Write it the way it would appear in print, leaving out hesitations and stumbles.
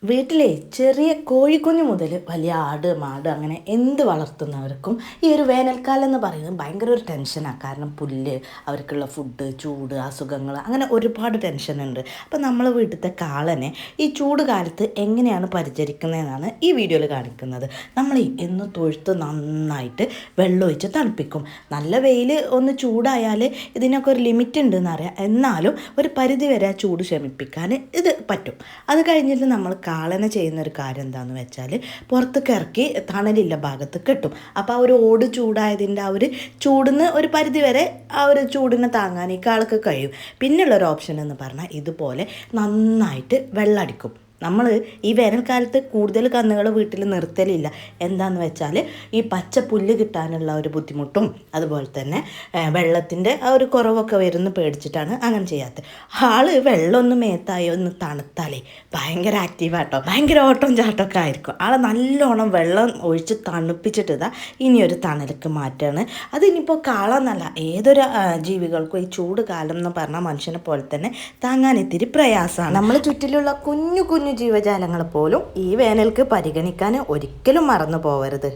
വീട്ടിലെ ചെറിയ കോഴിക്കുഞ്ഞു മുതൽ വലിയ ആട് മാട് അങ്ങനെ എന്ത് വളർത്തുന്നവർക്കും ഈ ഒരു വേനൽക്കാലം എന്ന് പറയുന്നത് ഭയങ്കര ഒരു ടെൻഷനാണ്. കാരണം പുല്ല്, അവർക്കുള്ള ഫുഡ്, ചൂട്, അസുഖങ്ങൾ, അങ്ങനെ ഒരുപാട് ടെൻഷനുണ്ട്. അപ്പോൾ നമ്മൾ വീട്ടിലത്തെ കാളനെ ഈ ചൂട് കാലത്ത് എങ്ങനെയാണ് പരിചരിക്കുന്നതെന്നാണ് ഈ വീഡിയോയിൽ കാണിക്കുന്നത്. നമ്മൾ എന്നും തൊഴുത്ത് നന്നായിട്ട് വെള്ളമൊഴിച്ച് തണുപ്പിക്കും. നല്ല വെയിൽ ഒന്ന് ചൂടായാൽ ഇതിനൊക്കെ ഒരു ലിമിറ്റ് ഉണ്ടെന്നറിയാം. എന്നാലും ഒരു പരിധി വരെ ആ ചൂട് ശമിപ്പിക്കാൻ ഇത് പറ്റും. അത് കഴിഞ്ഞിട്ട് നമ്മൾ കാളന ചെയ്യുന്നൊരു കാര്യം എന്താണെന്ന് വെച്ചാൽ പുറത്തേക്ക് ഇറക്കി തണലില്ല ഭാഗത്ത് കെട്ടും. അപ്പോൾ ആ ഒരു ഓട് ചൂടായതിൻ്റെ ആ ഒരു ചൂടിന് ഒരു പരിധി വരെ ആ ഒരു ചൂടിനെ താങ്ങാൻ ഈ കാളക്ക് കഴിയും. പിന്നെയുള്ളൊരു ഓപ്ഷൻ എന്ന് പറഞ്ഞാൽ ഇതുപോലെ നന്നായിട്ട് വെള്ളമടിക്കും. നമ്മൾ ഈ വേനൽക്കാലത്ത് കൂടുതൽ കന്നുകൾ വീട്ടിൽ നിർത്തലില്ല. എന്താണെന്ന് വെച്ചാൽ ഈ പച്ച പുല്ല് കിട്ടാനുള്ള ഒരു ബുദ്ധിമുട്ടും അതുപോലെ തന്നെ വെള്ളത്തിൻ്റെ ആ ഒരു കുറവൊക്കെ വരുന്ന പേടിച്ചിട്ടാണ് അങ്ങനെ ചെയ്യാത്തത്. വെള്ളമൊന്നും മേത്തായോ ഒന്ന് തണുത്താലേ ഭയങ്കര ആക്റ്റീവാട്ടോ, ഭയങ്കര ഓട്ടം ചാട്ടമൊക്കെ ആയിരിക്കും. നല്ലോണം വെള്ളം ഒഴിച്ച് തണുപ്പിച്ചിട്ട് ഇനിയൊരു തണലേക്ക് മാറ്റുകയാണ്. അതിനിപ്പോൾ കാളന്നല്ല, ഏതൊരു ജീവികൾക്കും ഈ ചൂട് കാലം എന്ന് പറഞ്ഞാൽ മനുഷ്യനെ പോലെ തന്നെ താങ്ങാൻ ഇത്തിരി പ്രയാസമാണ്. നമ്മൾ ചുറ്റിലുള്ള കുഞ്ഞു കുഞ്ഞു ജീവജാലങ്ങൾ പോലും ഈ വേനൽക്ക് പരിഗണിക്കാൻ ഒരിക്കലും മറന്നു പോകരുത്.